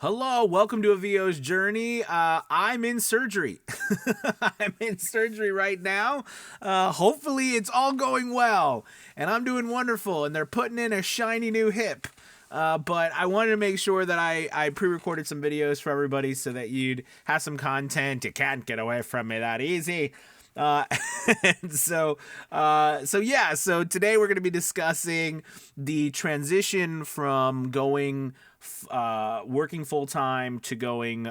Hello, welcome to a VO's journey. I'm in surgery. I'm in surgery right now. Hopefully, it's all going well, and I'm doing wonderful. And they're putting in a shiny new hip. But I wanted to make sure that I pre-recorded some videos for everybody so that you'd have some content. You can't get away from me that easy. Uh, and so today we're going to be discussing the transition from going working full time to going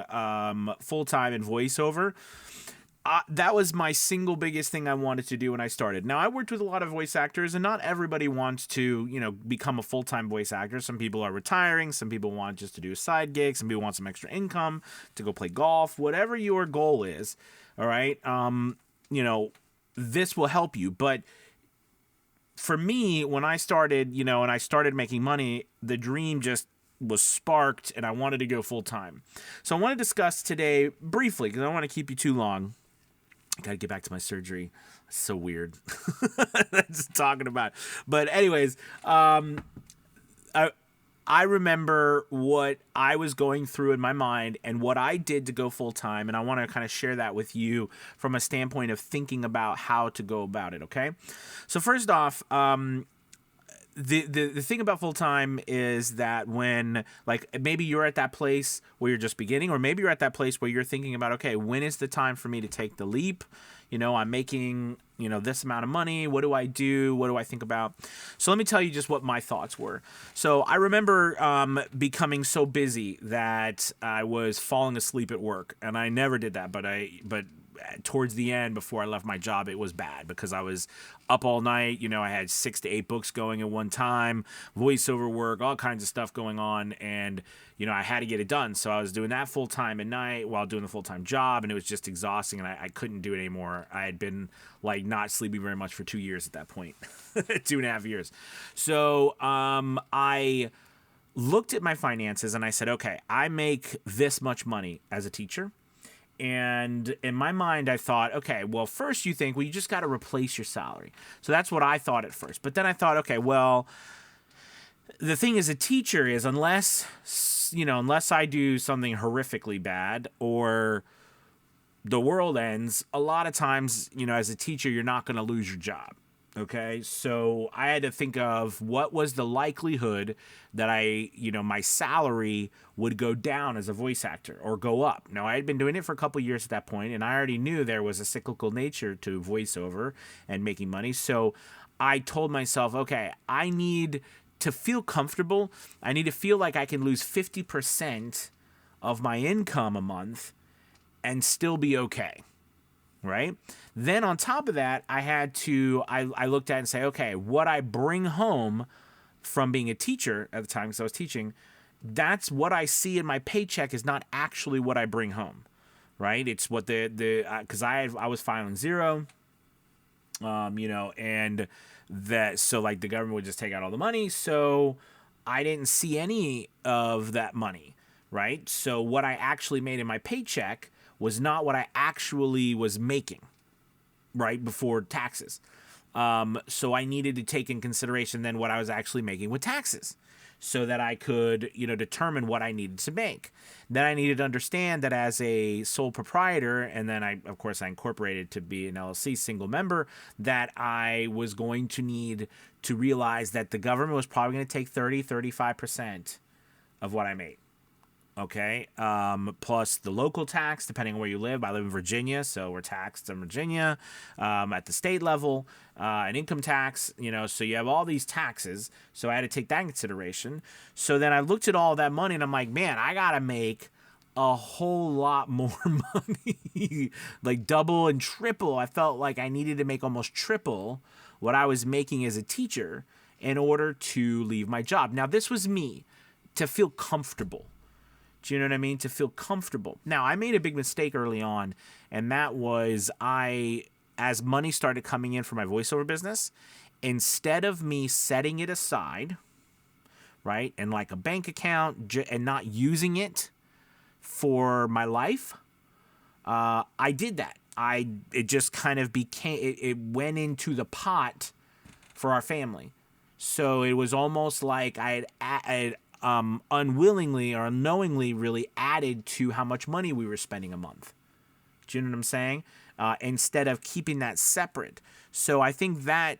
full time in voiceover. That was my single biggest thing I wanted to do when I started. Now, I worked with a lot of voice actors, and not everybody wants to, become a full-time voice actor. Some people are retiring. Some people want just to do a side gig. Some people want some extra income to go play golf. Whatever your goal is, all right, this will help you. But for me, when I started, and I started making money, the dream just was sparked, and I wanted to go full-time. So I want to discuss today briefly, because I don't want to keep you too long. I gotta get back to my surgery. It's so weird. Just talking about it. But anyways, I remember what I was going through in my mind and what I did to go full time, and I want to kind of share that with you from a standpoint of thinking about how to go about it. Okay, so first off, the thing about full time is that when, like, maybe you're at that place where you're just beginning, or maybe you're at that place where you're thinking about, okay, when is the time for me to take the leap? I'm making, this amount of money. What do I do? What do I think about? So let me tell you just what my thoughts were. So I remember becoming so busy that I was falling asleep at work, and I never did that, but towards the end, before I left my job, it was bad because I was up all night. I had 6 to 8 books going at one time, voiceover work, all kinds of stuff going on. And, I had to get it done. So I was doing that full time at night while doing the full time job. And it was just exhausting, and I couldn't do it anymore. I had been not sleeping very much for 2 years at that point, 2.5 years. So I looked at my finances and I said, okay, I make this much money as a teacher. And in my mind, I thought, okay, well, first you think, well, you just got to replace your salary. So that's what I thought at first. But then I thought, okay, well, the thing as a teacher is unless I do something horrifically bad or the world ends, a lot of times, as a teacher, you're not going to lose your job. Okay, so I had to think of what was the likelihood that my salary would go down as a voice actor or go up. Now, I had been doing it for a couple years at that point, and I already knew there was a cyclical nature to voiceover and making money. So I told myself, okay, I need to feel comfortable. I need to feel like I can lose 50% of my income a month and still be okay. Right? Then on top of that, I looked at it and say, okay, what I bring home from being a teacher at the time, because I was teaching, that's what I see in my paycheck is not actually what I bring home, right? It's what because I was filing zero, and that, so like the government would just take out all the money. So I didn't see any of that money, right? So what I actually made in my paycheck was not what I actually was making, right, before taxes. So I needed to take in consideration then what I was actually making with taxes so that I could, determine what I needed to make. Then I needed to understand that as a sole proprietor, and then I incorporated to be an LLC single member, that I was going to need to realize that the government was probably going to take 35% of what I made. Okay, plus the local tax, depending on where you live. I live in Virginia, so we're taxed in Virginia at the state level, and income tax, so you have all these taxes. So I had to take that in consideration. So then I looked at all that money, and I'm like, man, I got to make a whole lot more money, like double and triple. I felt like I needed to make almost triple what I was making as a teacher in order to leave my job. Now, this was me, to feel comfortable. Do you know what I mean? To feel comfortable. Now, I made a big mistake early on, and that was as money started coming in for my voiceover business, instead of me setting it aside, right, in like a bank account and not using it for my life, I did that. It just kind of became, it went into the pot for our family. So it was almost like I had unwillingly or unknowingly really added to how much money we were spending a month. Do you know what I'm saying? Instead of keeping that separate. So I think that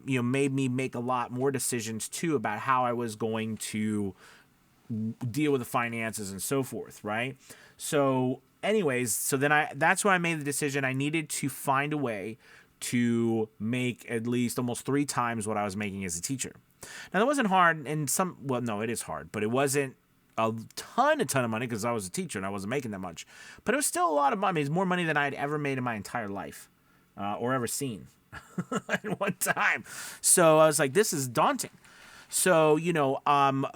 made me make a lot more decisions too about how I was going to deal with the finances and so forth, right? So anyways, that's why I made the decision. I needed to find a way to make at least almost 3 times what I was making as a teacher. Now that wasn't hard, and no, it is hard, but it wasn't a ton of money because I was a teacher and I wasn't making that much. But it was still a lot of money. It's more money than I had ever made in my entire life, or ever seen at one time. So I was like, this is daunting. So,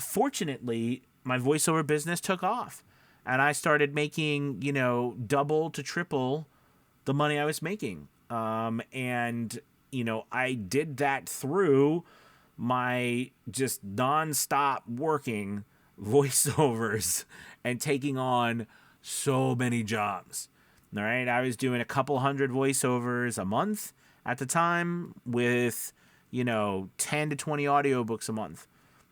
fortunately, my voiceover business took off. And I started making, double to triple the money I was making. I did that through my just nonstop working voiceovers and taking on so many jobs. All right. I was doing a couple hundred voiceovers a month at the time with, 10 to 20 audiobooks a month.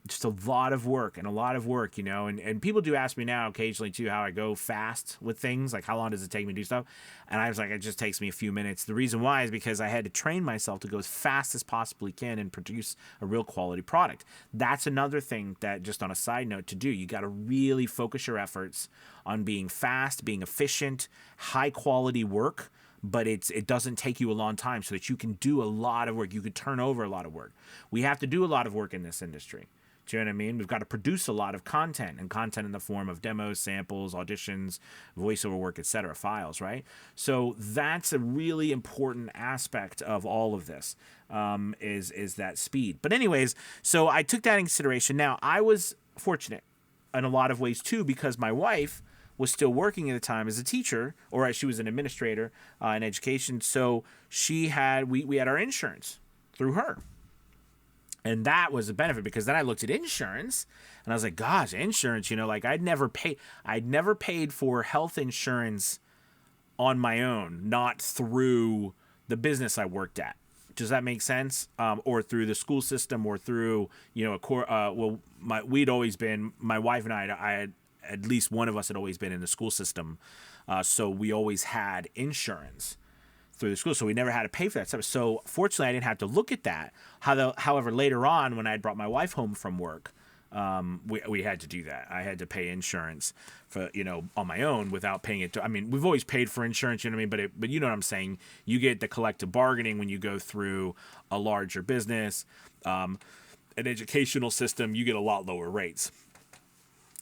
Just a lot of work, and people do ask me now occasionally too how I go fast with things, like how long does it take me to do stuff, and I was like, it just takes me a few minutes. The reason why is because I had to train myself to go as fast as possibly can and produce a real quality product. That's another thing that, just on a side note, to do. You got to really focus your efforts on being fast, being efficient, high quality work, but it doesn't take you a long time, so that you can do a lot of work. You could turn over a lot of work. We have to do a lot of work in this industry. Do you know what I mean? We've got to produce a lot of content, and content in the form of demos, samples, auditions, voiceover work, etc., files, right? So that's a really important aspect of all of this, is that speed. But anyways, so I took that in consideration. Now, I was fortunate in a lot of ways too, because my wife was still working at the time as a teacher, or she was an administrator in education. So we had our insurance through her. And that was a benefit, because then I looked at insurance and I was like, gosh, insurance, I'd never paid for health insurance on my own, not through the business I worked at. Does that make sense? Or through the school system, or through, we'd always been, my wife and I had, at least one of us had always been in the school system. So we always had insurance through the school, so we never had to pay for that stuff. So fortunately, I didn't have to look at that. However, later on, when I had brought my wife home from work, we had to do that. I had to pay insurance for, on my own without paying it. We've always paid for insurance, but you know what I'm saying. You get the collective bargaining when you go through a larger business, an educational system. You get a lot lower rates,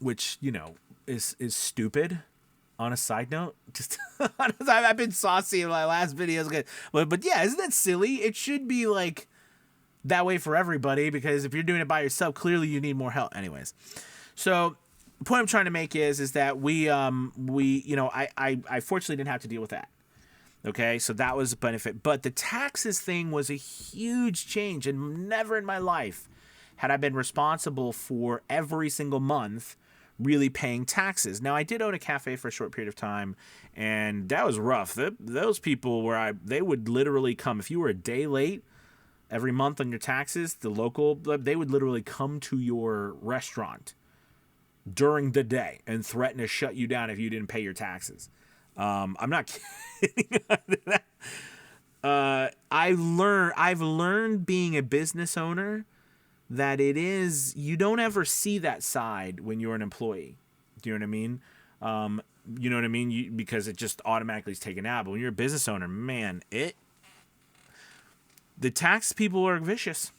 which is stupid. On a side note, just I've been saucy in my last videos, but yeah, isn't that silly? It should be like that way for everybody, because if you're doing it by yourself, clearly you need more help. Anyways, so the point I'm trying to make is that I fortunately didn't have to deal with that. Okay, so that was a benefit, but the taxes thing was a huge change, and never in my life had I been responsible for every single month really paying taxes. Now, I did own a cafe for a short period of time, and that was rough. Those people they would literally come, if you were a day late every month on your taxes, they would literally come to your restaurant during the day and threaten to shut you down if you didn't pay your taxes. I'm not kidding. I've learned being a business owner that you don't ever see that side when you're an employee. Do you know what I mean? You know what I mean? Because it just automatically is taken out. But when you're a business owner, man, the tax people are vicious.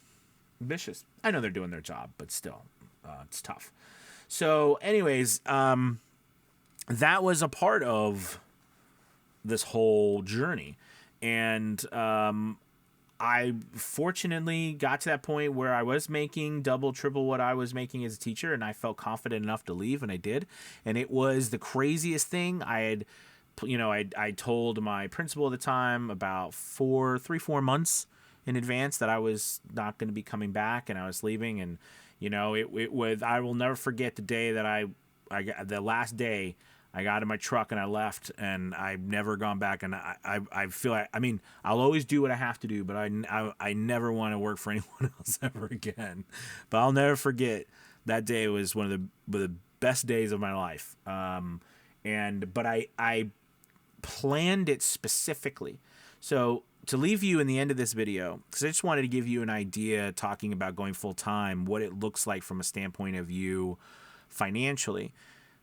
I know they're doing their job, but still, it's tough. So anyways, that was a part of this whole journey. And, I fortunately got to that point where I was making double, triple what I was making as a teacher, and I felt confident enough to leave, and I did. And it was the craziest thing. I told my principal at the time about 4 months in advance that I was not going to be coming back and I was leaving. And, I will never forget the day that the last day I got in my truck and I left, and I've never gone back. And I feel like, I'll always do what I have to do, but I never want to work for anyone else ever again. But I'll never forget That day was one of the best days of my life. But I planned it specifically. So to leave you in the end of this video, because I just wanted to give you an idea talking about going full time, what it looks like from a standpoint of you financially.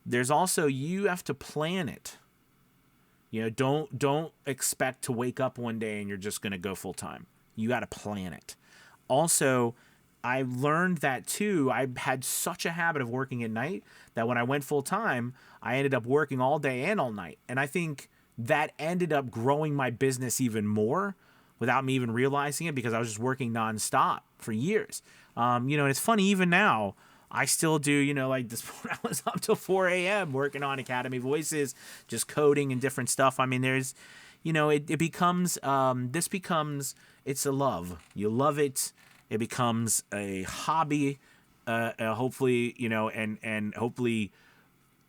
There's also, you have to plan it. You know, don't expect to wake up one day and you're just going to go full time. You got to plan it. Also, I learned that too. I had such a habit of working at night that when I went full time, I ended up working all day and all night. And I think that ended up growing my business even more without me even realizing it, because I was just working nonstop for years. And it's funny, even now, I still do, like this morning I was up till 4 a.m. working on Academy Voices, just coding and different stuff. I mean, there's, it becomes, it's a love. You love it. It becomes a hobby, hopefully, and hopefully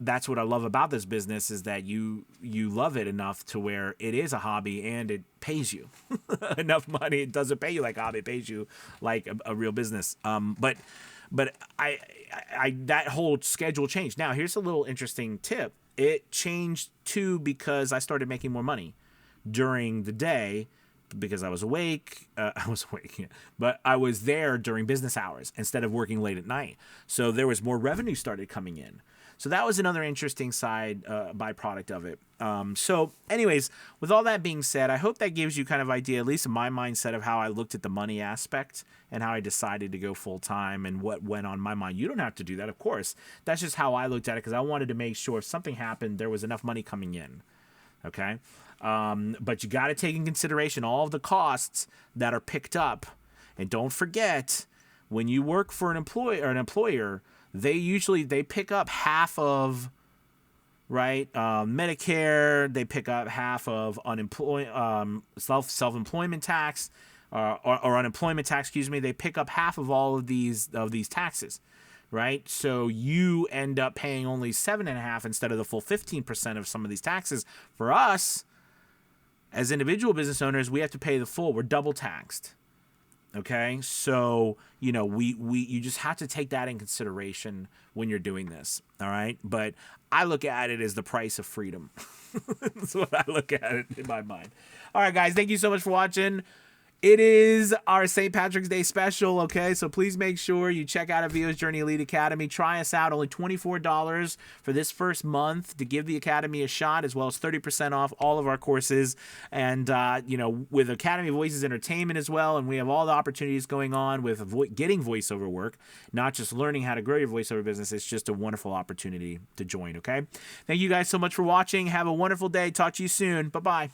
that's what I love about this business, is that you love it enough to where it is a hobby and it pays you enough money. It doesn't pay you like a hobby, it pays you like a real business. But I that whole schedule changed. Now, here's a little interesting tip. It changed too because I started making more money during the day, because I was awake. But I was there during business hours instead of working late at night. So there was more revenue started coming in. So that was another interesting side byproduct of it. So anyways, with all that being said, I hope that gives you kind of idea, at least in my mindset, of how I looked at the money aspect and how I decided to go full time and what went on my mind. You don't have to do that, of course. That's just how I looked at it, because I wanted to make sure if something happened, there was enough money coming in. Okay. But you got to take in consideration all of the costs that are picked up. And don't forget, when you work for an employer, they pick up half of, right, Medicare. They pick up half of self-employment tax, or unemployment tax. Excuse me. They pick up half of all of these taxes, right? So you end up paying only 7.5% instead of the full 15% of some of these taxes. For us, as individual business owners, we have to pay the full. We're double taxed. Okay, so you just have to take that in consideration when you're doing this. All right, but I look at it as the price of freedom. That's what I look at it in my mind. All right, guys, thank you so much for watching. It is our St. Patrick's Day special, okay? So please make sure you check out Avio's Journey Elite Academy. Try us out, only $24 for this first month to give the Academy a shot, as well as 30% off all of our courses. And, with Academy Voices Entertainment as well, and we have all the opportunities going on with getting voiceover work, not just learning how to grow your voiceover business. It's just a wonderful opportunity to join, okay? Thank you guys so much for watching. Have a wonderful day. Talk to you soon. Bye-bye.